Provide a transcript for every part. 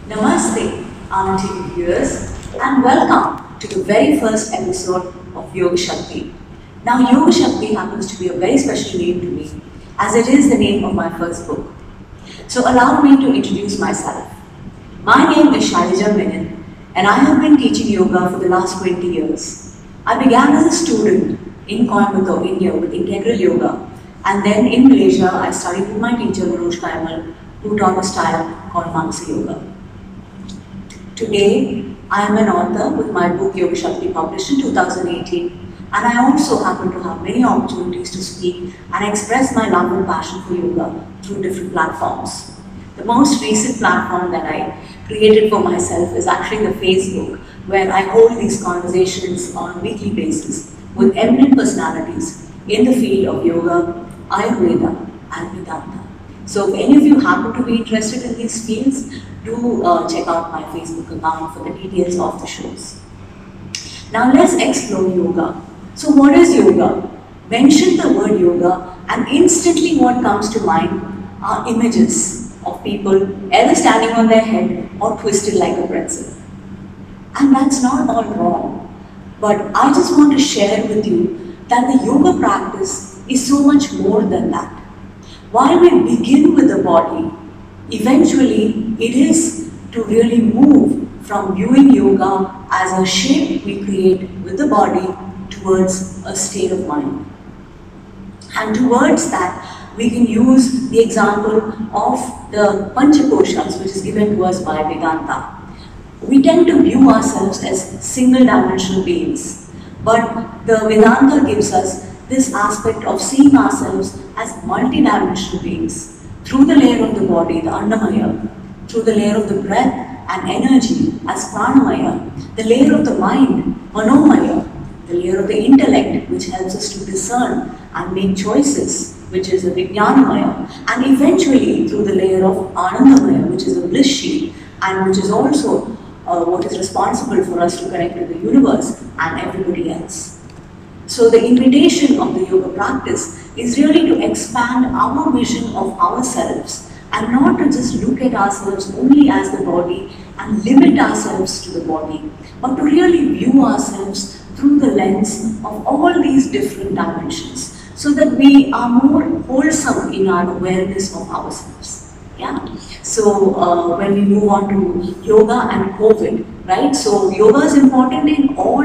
Namaste, Auntie viewers, and welcome to the very first episode of Yoga Shakti. Now, Yoga Shakti happens to be a very special name to me, as it is the name of my first book. So, allow me to introduce myself. My name is Shailaja Menon, and I have been teaching yoga for the last 20 years. I began as a student in Coimbatore, India, with Integral Yoga, and then in Malaysia, I studied with my teacher, Manoj Kaimal, who taught a style called Manasa Yoga. Today, I am an author with my book Yoga Shakti published in 2018, and I also happen to have many opportunities to speak and express my love and passion for yoga through different platforms. The most recent platform that I created for myself is actually the Facebook, where I hold these conversations on a weekly basis with eminent personalities in the field of yoga, Ayurveda and Vedanta. So if any of you happen to be interested in these fields, do check out my Facebook account for the details of the shows. Now let's explore yoga. So what is yoga? Mention the word yoga and instantly what comes to mind are images of people either standing on their head or twisted like a pretzel. And that's not all wrong. But I just want to share with you that the yoga practice is so much more than that. While we begin with the body, eventually it is to really move from viewing yoga as a shape we create with the body towards a state of mind. And towards that, we can use the example of the Panchakoshas, which is given to us by Vedanta. We tend to view ourselves as single-dimensional beings, but the Vedanta gives us this aspect of seeing ourselves as multidimensional beings through the layer of the body, the Annamaya, through the layer of the breath and energy as Pranamaya, the layer of the mind, Manomaya, the layer of the intellect which helps us to discern and make choices, which is the Vijnanamaya, and eventually through the layer of Anandamaya, which is a bliss sheet and which is also what is responsible for us to connect with the universe and everybody else. So the invitation of the yoga practice is really to expand our vision of ourselves and not to just look at ourselves only as the body and limit ourselves to the body, but to really view ourselves through the lens of all these different dimensions so that we are more wholesome in our awareness of ourselves. Yeah. So when we move on to yoga and COVID, right? So yoga is important in all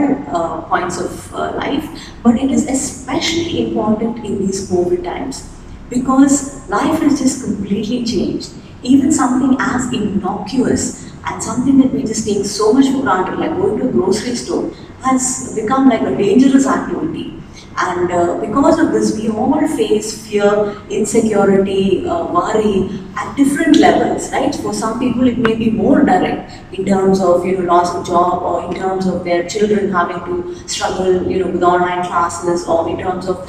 points of life, but it is especially important in these COVID times because life has just completely changed. Even something as innocuous and something that we just take so much for granted, like going to a grocery store, has become like a dangerous activity. And because of this, we all face fear, insecurity, worry at different levels, right? For some people, it may be more direct in terms of loss of job, or in terms of their children having to struggle, with online classes, or in terms of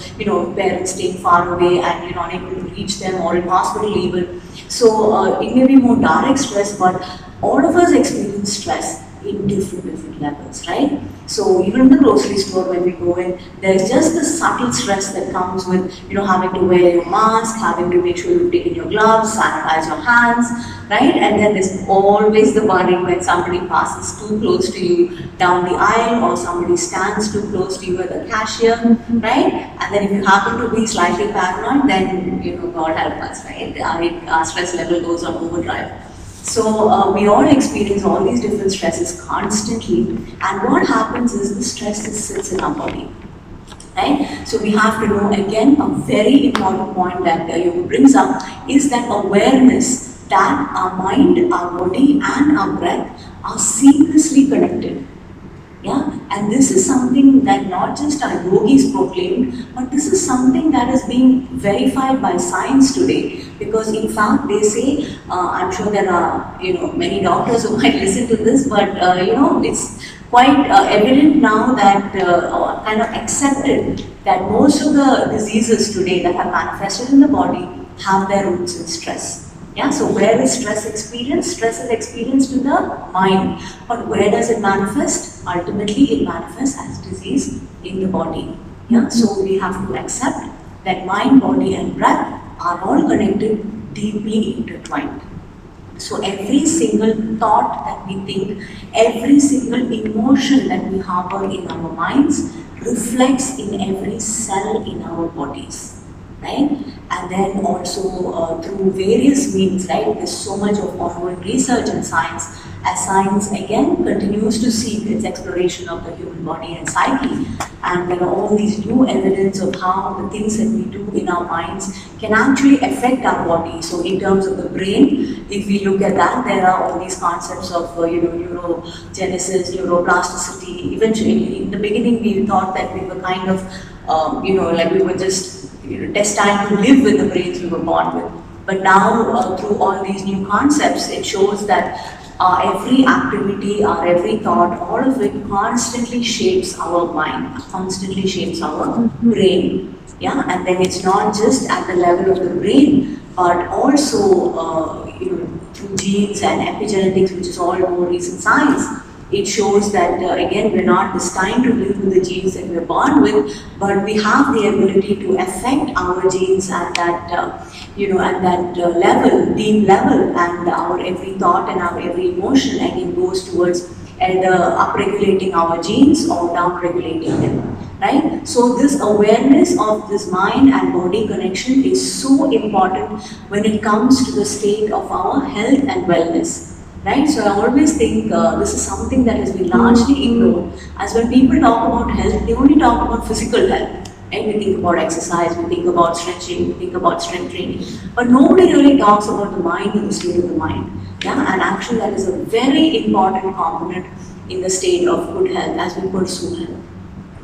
parents staying far away and unable to reach them, or in hospital even. So it may be more direct stress, but all of us experience stress in different levels, right? So even in the grocery store, when we go in, there's just the subtle stress that comes with having to wear your mask, having to make sure you've taken your gloves, sanitize your hands, right? And then there's always the worry when somebody passes too close to you down the aisle, or somebody stands too close to you at the cashier, right? And then if you happen to be slightly paranoid, then God help us, right? Our stress level goes on overdrive. So we all experience all these different stresses constantly, and what happens is the stress just sits in our body, right? So we have to know, again, a very important point that yoga brings up is that awareness that our mind, our body and our breath are seamlessly connected. Yeah, and this is something that not just our yogis proclaimed, but this is something that is being verified by science today. Because in fact, they say, I'm sure there are many doctors who might listen to this, but it's quite evident now that kind of accepted that most of the diseases today that have manifested in the body have their roots in stress. Yeah, so where is stress experienced? Stress is experienced in the mind. But where does it manifest? Ultimately, it manifests as disease in the body. Yeah, so we have to accept that mind, body and breath are all connected, deeply intertwined. So every single thought that we think, every single emotion that we harbor in our minds reflects in every cell in our bodies, right? And then also through various means, right? There's so much of ongoing research in science, as science again continues to seek its exploration of the human body and psyche. And there are all these new evidence of how the things that we do in our minds can actually affect our body. So in terms of the brain, if we look at that, there are all these concepts of neurogenesis, neuroplasticity. Eventually, in the beginning, we thought that we were kind of, like we were just destined to live with the brains we were born with. But now, through all these new concepts, it shows that every activity, our every thought, all of it constantly shapes our mind, constantly shapes our brain. Yeah, and then it's not just at the level of the brain, but also through genes and epigenetics, which is all more recent science. It shows that again, we're not destined to live with the genes that we're born with, but we have the ability to affect our genes at that level, deep level, and our every thought and our every emotion again goes towards either upregulating our genes or downregulating them, right? So this awareness of this mind and body connection is so important when it comes to the state of our health and wellness. Right, so I always think this is something that has been largely ignored. As when people talk about health, they only talk about physical health. Right? We think about exercise, we think about stretching, we think about strength training, but nobody really talks about the mind and the state of the mind. Yeah, and actually that is a very important component in the state of good health as we pursue health.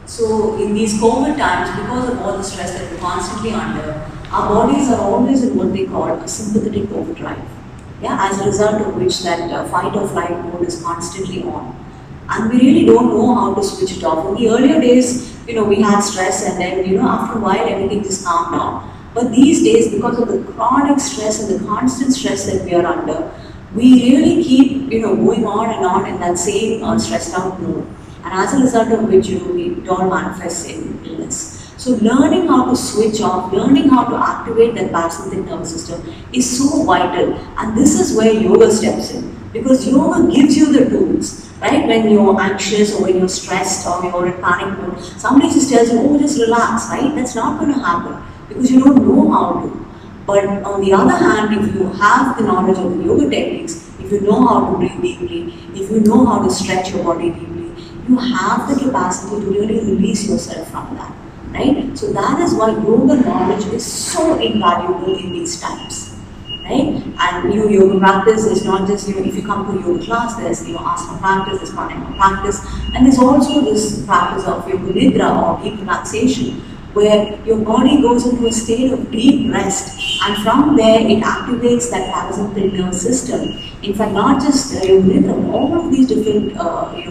So in these COVID times, because of all the stress that we're constantly under, our bodies are always in what they call a sympathetic overdrive. Yeah, as a result of which that fight or flight mode is constantly on. And we really don't know how to switch it off. In the earlier days, we had stress and then, after a while everything just calmed down. But these days, because of the chronic stress and the constant stress that we are under, we really keep, going on in that same stressed out mode. And as a result of which, it all manifests in illness. So learning how to switch off, learning how to activate that parasympathetic nervous system is so vital. And this is where yoga steps in. Because yoga gives you the tools, right? When you're anxious or when you're stressed or you're in panic mode, somebody just tells you, oh, just relax, right? That's not going to happen because you don't know how to. But on the other hand, if you have the knowledge of the yoga techniques, if you know how to breathe deeply, if you know how to stretch your body deeply, you have the capacity to really release yourself from that. Right? So that is why yoga knowledge is so invaluable in these times, right? And yoga practice is not just, if you come to a yoga class, there's asana practice, there's pranayama practice, and there's also this practice of yoga nidra or deep relaxation, where your body goes into a state of deep rest, and from there it activates that parasympathetic nervous system. In fact, not just yoga nidra, but all of these different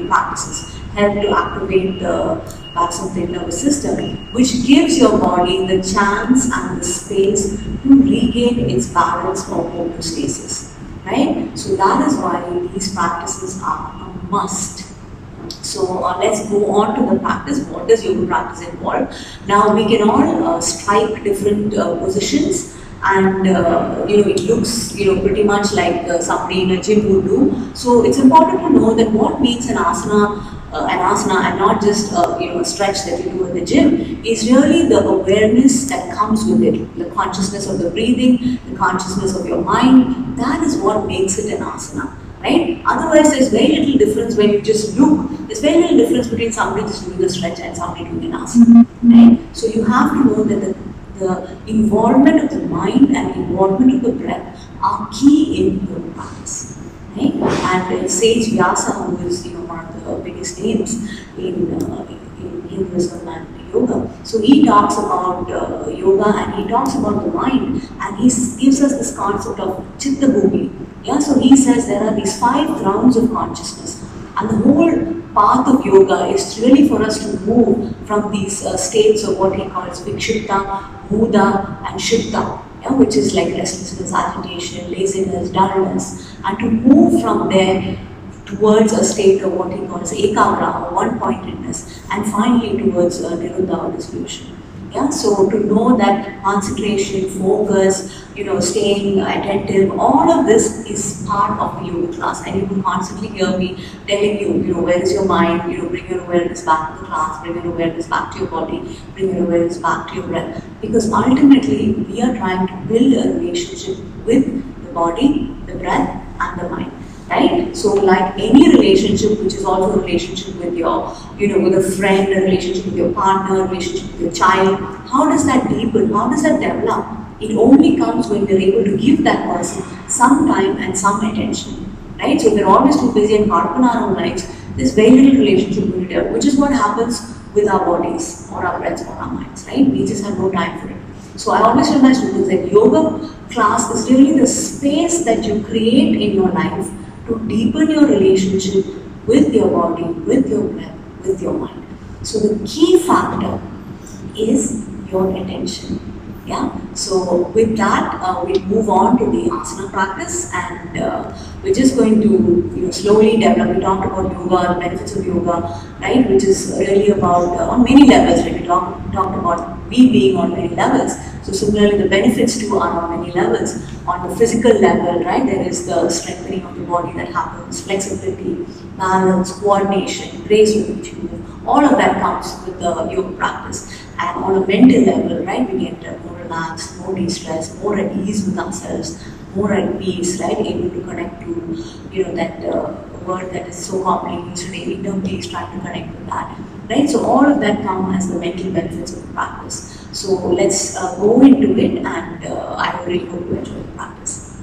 practices help to activate the parasympathetic nervous system, which gives your body the chance and the space to regain its balance or homeostasis, right? So that is why these practices are a must. So let's go on to the practice. What does yoga practice involve? Now we can all strike different positions, and it looks pretty much like somebody in a gym would do. So it's important to know that what makes an asana and not just a stretch that you do at the gym is really the awareness that comes with it, the consciousness of the breathing, the consciousness of your mind. That is what makes it an asana, right? Otherwise, there's very little difference when you just look. There's very little difference between somebody just doing a stretch and somebody doing an asana, right? So you have to know that the involvement of the mind and involvement of the breath are key in yoga practice. Right? And Sage Vyasa, who is one of the biggest names in Hinduism and yoga, so he talks about yoga and he talks about the mind, and he gives us this concept of Chitta Bhumi. Yeah, so he says there are these 5 rounds of consciousness, and the whole path of yoga is really for us to move from these states of what he calls Vikshipta, Mudha, and Shipta. Yeah, which is like restlessness, agitation, laziness, dullness, and to move from there towards a state of what he calls ekagra or one-pointedness, and finally towards nirodha or dissolution. Yeah, so to know that concentration, focus, staying attentive, all of this is part of the yoga class, and you will constantly hear me telling you, where is your mind, bring your awareness back to the class, bring your awareness back to your body, bring your awareness back to your breath, because ultimately we are trying to build a relationship with the body, the breath, and the mind. Right? So like any relationship, which is also a relationship with your, with a friend, a relationship with your partner, a relationship with your child, how does that deepen? How does that develop? It only comes when we're able to give that person some time and some attention. Right? So if we're always too busy and caught up in our own lives, there's very little relationship going to develop, which is what happens with our bodies or our breaths or our minds, right? We just have no time for it. So I always tell my students that yoga class is really the space that you create in your life to deepen your relationship with your body, with your breath, with your mind. So the key factor is your attention. Yeah. So with that, we'll move on to the asana practice, and we're just going to slowly develop. We talked about yoga, the benefits of yoga, right? Which is really about on many levels. Right? We talked about we being on many levels. So similarly, the benefits too are on many levels. On the physical level, right, there is the strengthening of the body that happens, flexibility, balance, coordination, grace with which you move. All of that comes with the yoga practice. And on a mental level, right, we get more relaxed, more de-stressed, more at ease with ourselves, more at peace, right, able to connect to, that word that is so commonly used today, inner peace, trying to connect with that, right. So all of that come as the mental benefits of the practice. So let's go into it, and I really hope you enjoy the practice.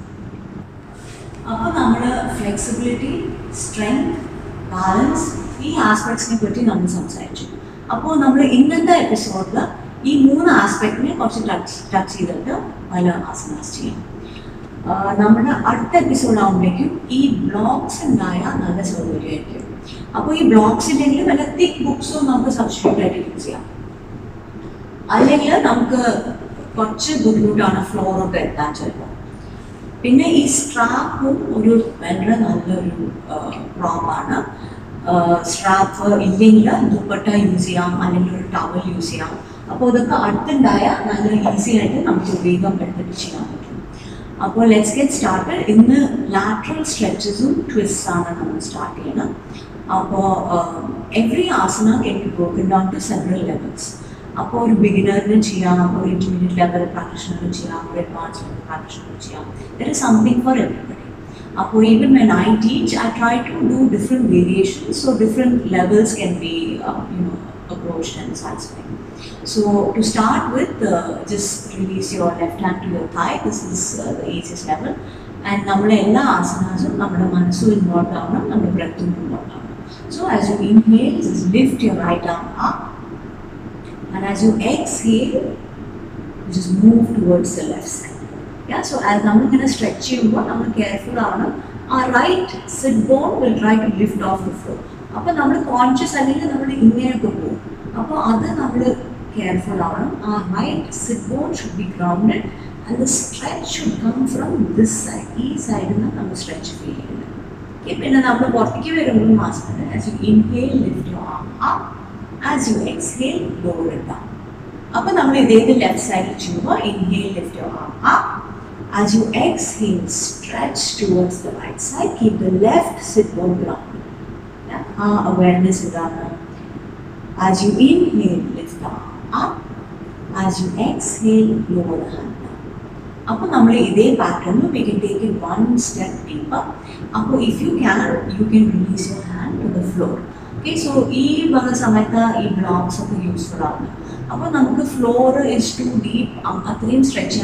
Now, flexibility, strength, balance, these aspects we will talk. Now, in this episode, these three aspects we will touch while asanas. Our episode these blocks and these blocks in thick books we substitute. അല്ലെങ്കിൽ നമുക്ക് കുറച്ച് ബുദ്ധിമുട്ടാണ് ഫ്ലോറൊക്കെ എത്താൻ ചിലപ്പോൾ. പിന്നെ ഈ സ്ട്രാപ്പും ഒരു വളരെ നല്ലൊരു പ്രോപ്പാണ്. സ്ട്രാപ്പ് ഇല്ലെങ്കിൽ ദുപ്പട്ട യൂസ് ചെയ്യാം, അല്ലെങ്കിൽ ഒരു ടവൽ യൂസ് ചെയ്യാം. അപ്പോൾ ഇതൊക്കെ അടുത്തുണ്ടായാൽ നല്ല ഈസി ആയിട്ട് നമുക്ക് വേഗം എടുത്തിട്ട് ചെയ്യാൻ പറ്റും. അപ്പോൾ ലെറ്റ്സ് ഗെറ്റ് സ്റ്റാർട്ടഡ്. ഇന്ന് ലാറ്ററൽ സ്ട്രെച്ചസും ട്വിസ്റ്റ്സ് ആണ് നമ്മൾ സ്റ്റാർട്ട് ചെയ്യണം. അപ്പോൾ every asana can be broken down to several levels. അപ്പോൾ ഒരു ബിഗിനറിന് ചെയ്യാം, ഒരു ഇന്റർമീഡിയറ്റ് ലെവൽ പ്രാക്ടീഷണറിന് ചെയ്യാം, ഒരു അഡ്വാൻസ് ലെവൽ പ്രാക്ടീഷണറിന് ചെയ്യാം. There is something for everybody. അപ്പോൾ even when I teach, I try to do different variations, so different levels can be approached and satisfying. So to start with, just release your left hand to your thigh. This is the easiest level. And നമ്മുടെ എല്ലാ ആസനാസും നമ്മുടെ മനസ്സും involve ആവണം, നമ്മുടെ ബ്രെത്തും involve ആവണം. So as you inhale, just lift your right arm up. And as you exhale, you just move towards the left side. Yeah, so as we are stretching, we are careful. Our right sit bone will try to lift off the floor. So we are conscious and we are inhale. So we are careful. Our right sit bone should be grounded, and the stretch should come from this side. This side we are stretch. Okay, as you inhale, lift your arm up. As you exhale, lower it down. Now, we will the left side. Inhale, lift your arm up. As you exhale, stretch towards the right side. Keep the left sit bone grounded. Yeah? Awareness is done. As you inhale, lift the arm up. As you exhale, lower the hand down. Now, in this pattern, we can take it one step deeper. Now, if you can release your hand to the floor. Okay, so these blocks are useful. Now, the floor is too deep. We stretch a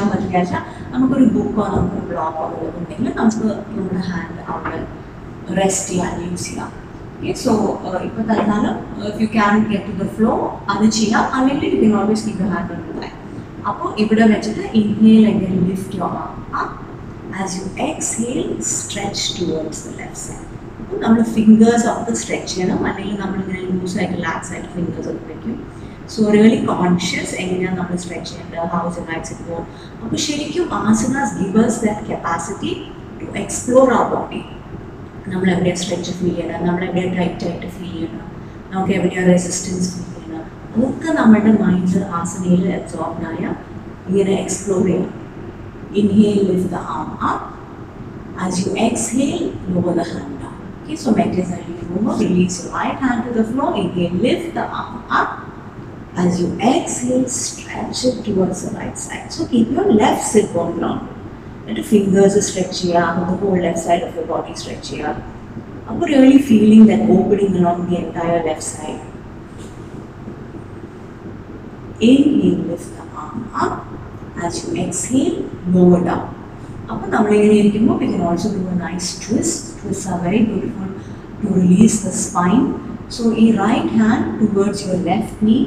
book or a block or a hand out rest and use. Okay, so if you can get to the floor, you can always keep your hand on the thigh. Now, inhale and then lift your arm up. As you exhale, stretch towards the left side. Our fingers of the stretch, loose like relax like fingers of the. So really conscious and stretch and how is the right side go. Asanas give us that capacity to explore our body. We stretch feel, we tight feel, we resistance feel, അതൊക്കെ നമ്മുടെ mind ആസനയിൽ absorb ആയ ഇങ്ങനെ explore ചെയ്യാം. Inhale, lift the arm up. As you exhale, lower the hand down. Okay, so mentally over, release your right hand to the floor. Inhale, lift the arm up. As you exhale, stretch it towards the right side. So keep your left sit bone grounded. Let the fingers stretch here, the whole left side of your body stretch here. I'm really feeling that opening along the entire left side. Inhale, lift the arm up. As you exhale, lower down. We can also do a nice twist. Twists are very good to release the spine. So, a right hand towards your left knee,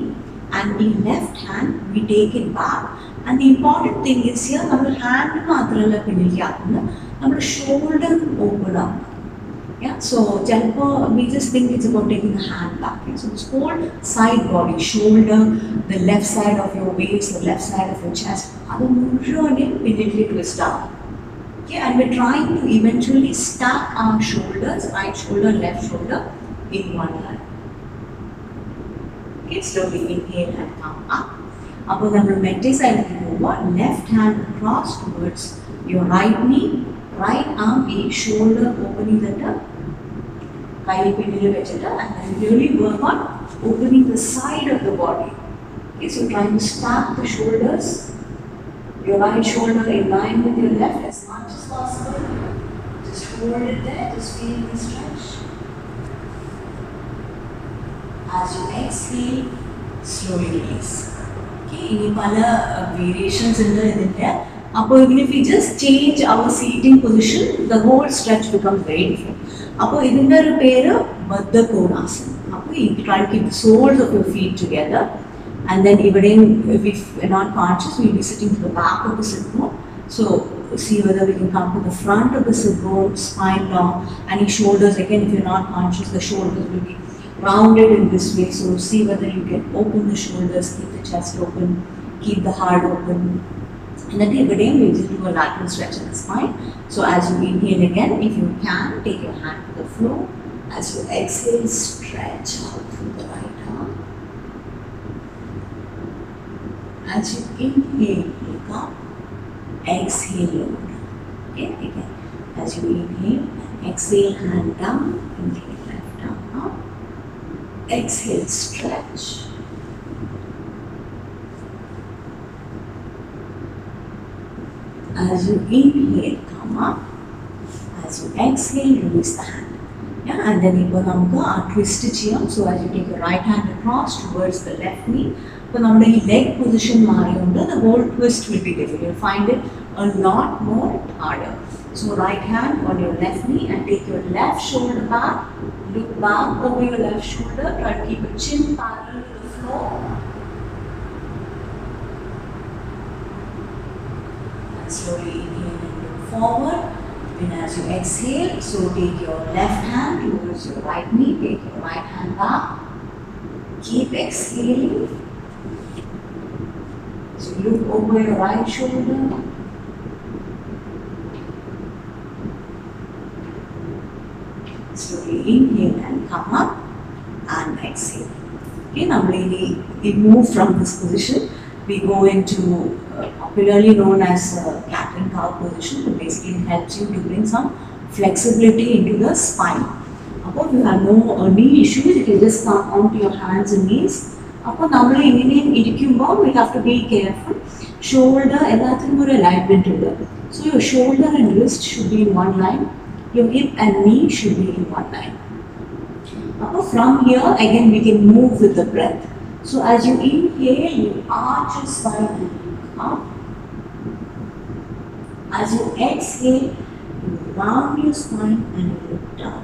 and the left hand we take it back. And the important thing is here, our hand our shoulder open up. Yeah, so we just think it's about taking the hand back. So this whole side body, shoulder, the left side of your waist, the left side of your chest, immediately twist up. Okay, and we're trying to eventually stack our shoulders, right shoulder, left shoulder, in one line. Okay, slowly inhale and come up. Upper the medial side over, left hand across towards your right knee, right arm, shoulder opening the top. And then really work on opening the side of the body. Okay, so trying to stack the shoulders, your right shoulder in line with your left as much as possible. Just hold it there, just feel the stretch. As you exhale, slowly release. Okay, in variations in there. Even if we just change our seating position, the whole stretch becomes very different. Now, this is the Baddha Konasana. You try to keep the soles of your feet together, and then if we're not conscious, we'll be sitting to the back of the sit bone. So, see whether we can come to the front of the sit bone, spine long, and your shoulders, again, if you're not conscious, the shoulders will be rounded in this way. So, see whether you can open the shoulders, keep the chest open, keep the heart open. And then again, we just do a lateral stretch in the spine. So as you inhale again, if you can, take your hand to the floor. As you exhale, stretch out through the right arm. As you inhale, look up. Exhale, lower down. Okay, again. As you inhale, exhale, hand down. Inhale, left arm up. Exhale, stretch. As you inhale, come up. As you exhale, release the hand. Yeah, and then we will twist it here. So as you take your right hand across towards the left knee, leg position the whole twist will be different. You'll find it a lot more harder. So right hand on your left knee and take your left shoulder back. Look back over your left shoulder. Try to keep your chin parallel to the floor. Slowly inhale and look forward. And as you exhale, so take your left hand towards your right knee, take your right hand back. Keep exhaling. So look over your right shoulder. Slowly inhale and come up and exhale. Okay, now we move from this position. We go into popularly known as cat and cow position. It basically helps you to bring some flexibility into the spine. If you have no knee issues, you can just come onto your hands and knees. We have to be careful. Shoulder alignment. So your shoulder and wrist should be in one line. Your hip and knee should be in one line. From here, again we can move with the breath. So as you inhale, you arch your spine and look up. As you exhale, you round your spine and you look down.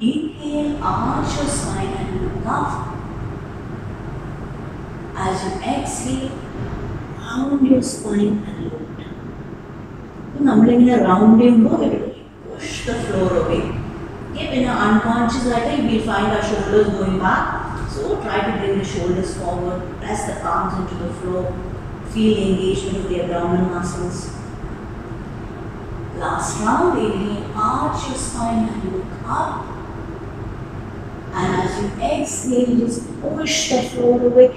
Inhale, arch your spine and look up. As you exhale, round your spine and look down. So, rounding, push the floor away. Okay, when you're unconscious, we'll find our shoulders going back. So try to bring the shoulders forward, press the palms into the floor, feel engagement with the abdominal muscles. Last round, inhale, arch your spine and look up. And as you exhale, just push the floor away.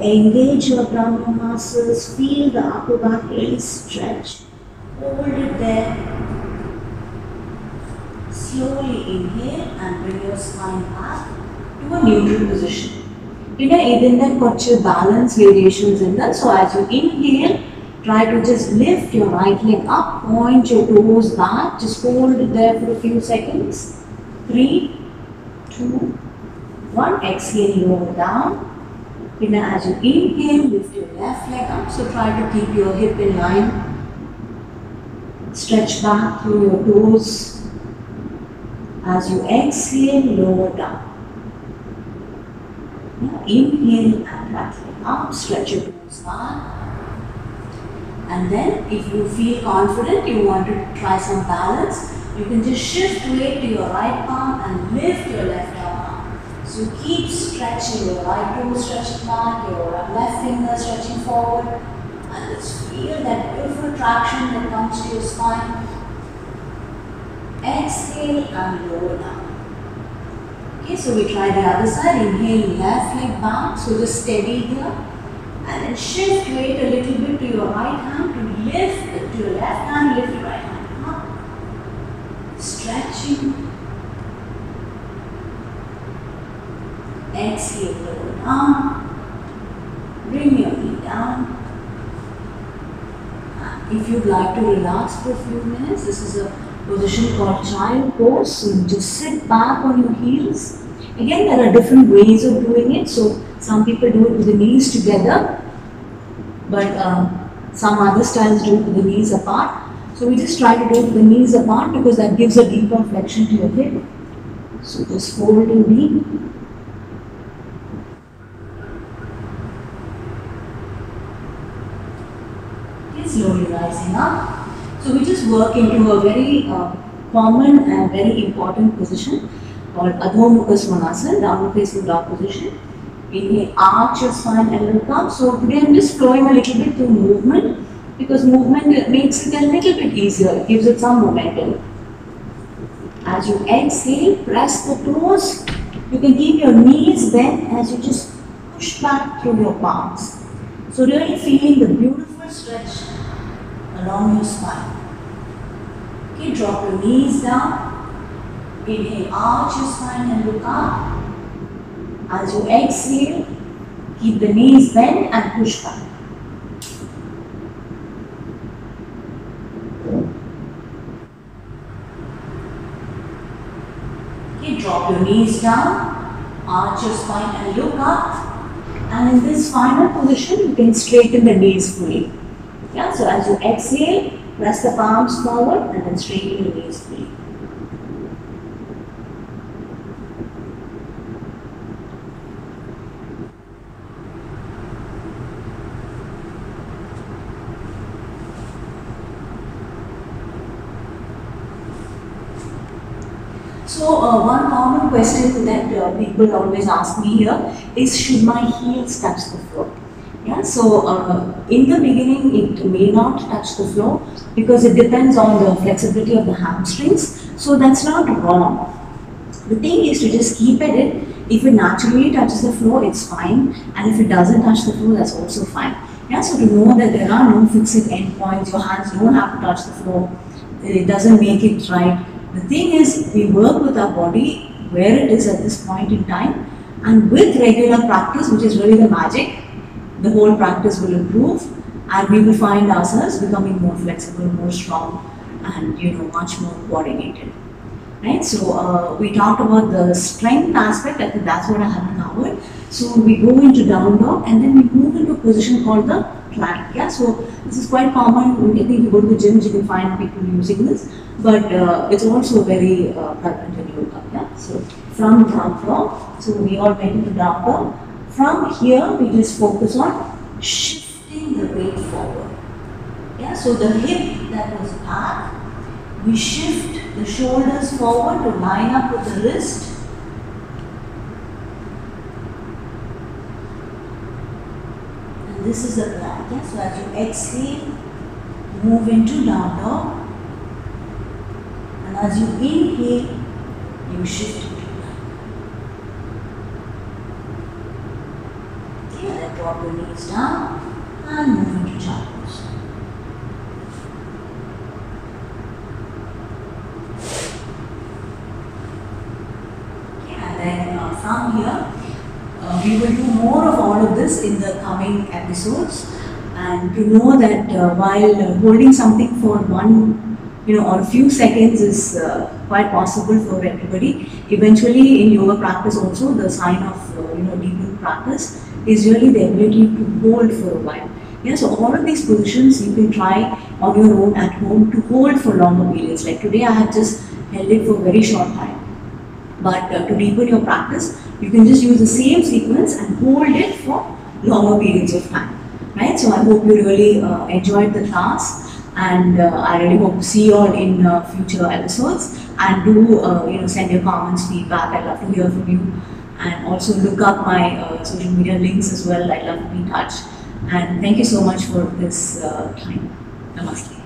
Engage your abdominal muscles. Feel the upper back really stretch. Hold it there. Slowly inhale and bring your spine back to a neutral position. ಇದರಿಂದ കുറച്ച് balance variations in that. So as you inhale, try to just lift your right leg up, point your toes back, just hold it there for a few seconds. 3, 2, 1. Exhale, lower down. As you inhale, lift your left leg up. So try to keep your hip in line. Stretch back through your toes. As you exhale, lower down. Now inhale and right leg up, stretch your toes back. And then if you feel confident, you want to try some balance, you can just shift weight to your right palm and lift your left arm up. So keep stretching your right toe stretching back, your left finger stretching forward, and just feel that beautiful traction that comes to your spine. Exhale and lower down. Okay, so we try the other side. Inhale, left leg back, so just steady here. And then shift weight a little bit to your right hand to lift it to your left hand, lift your right hand up. Stretching. Exhale, lower down. Bring your knee down. If you'd like to relax for a few minutes, this is a position called child pose. So you just sit back on your heels. Again, there are different ways of doing it. So some people do it with the knees together, but some other styles do it with the knees apart. So we just try to do it with the knees apart because that gives a deeper flexion to your hip. So just fold your knee. Okay, slowly rising up. So we just work into a very common and very important position called Adho Mukha Svanasana, downward facing dog position. Inhale, arch your spine and look up. So today I'm just flowing a little bit through movement because movement makes it a little bit easier, it gives it some momentum. As you exhale, press the toes. You can keep your knees bent as you just push back through your palms. So really feeling the beautiful stretch along your spine. Okay, drop your knees down. Inhale, arch your spine and look up. As you exhale, keep the knees bent and push back. Okay, drop your knees down, arch your spine and look up. And in this final position, you can straighten the knees fully. Yeah, so as you exhale, press the palms forward and then straighten the knees fully. So one common question that people always ask me here is, should my heels touch the floor? Yeah, so in the beginning it may not touch the floor because it depends on the flexibility of the hamstrings. So that's not wrong. The thing is to just keep it in. If it naturally touches the floor, it's fine, and if it doesn't touch the floor, that's also fine. Yeah, so to know that there are no fixed endpoints, your hands don't have to touch the floor, it doesn't make it right. The thing is, we work with our body where it is at this point in time, and with regular practice, which is really the magic, the whole practice will improve, and we will find ourselves becoming more flexible, more strong, and much more coordinated. Right? So we talked about the strength aspect. I think that's what I haven't covered. So we go into down dog, and then we move into a position called the plank. Yeah. So this is quite common. I think if you go to the gyms, you can find people using this. But it's also very prevalent in yoga. Yeah? So from down dog, so we all went into down dog. From here, we just focus on shifting the weight forward. Yeah, so the hip that was back, we shift the shoulders forward to line up with the wrist. And this is the plank. Yeah? So as you exhale, move into down dog. And as you inhale, you shift into plank. drop your knees down and move into child pose. Okay, and then from here, we will do more of all of this in the coming episodes. And to know that while holding something for one, or a few seconds is quite possible for everybody. Eventually, in yoga practice also, the sign of deepened practice is really the ability to hold for a while. Yeah, so all of these positions you can try on your own at home to hold for longer periods. Like today, I have just held it for a very short time. But to deepen your practice, you can just use the same sequence and hold it for longer periods of time. Right? So I hope you really enjoyed the class, and I really hope to see you all in future episodes. And do send your comments, feedback. I'd love to hear from you. And also look up my social media links as well. I'd love to be in touch. And thank you so much for this time. Namaste.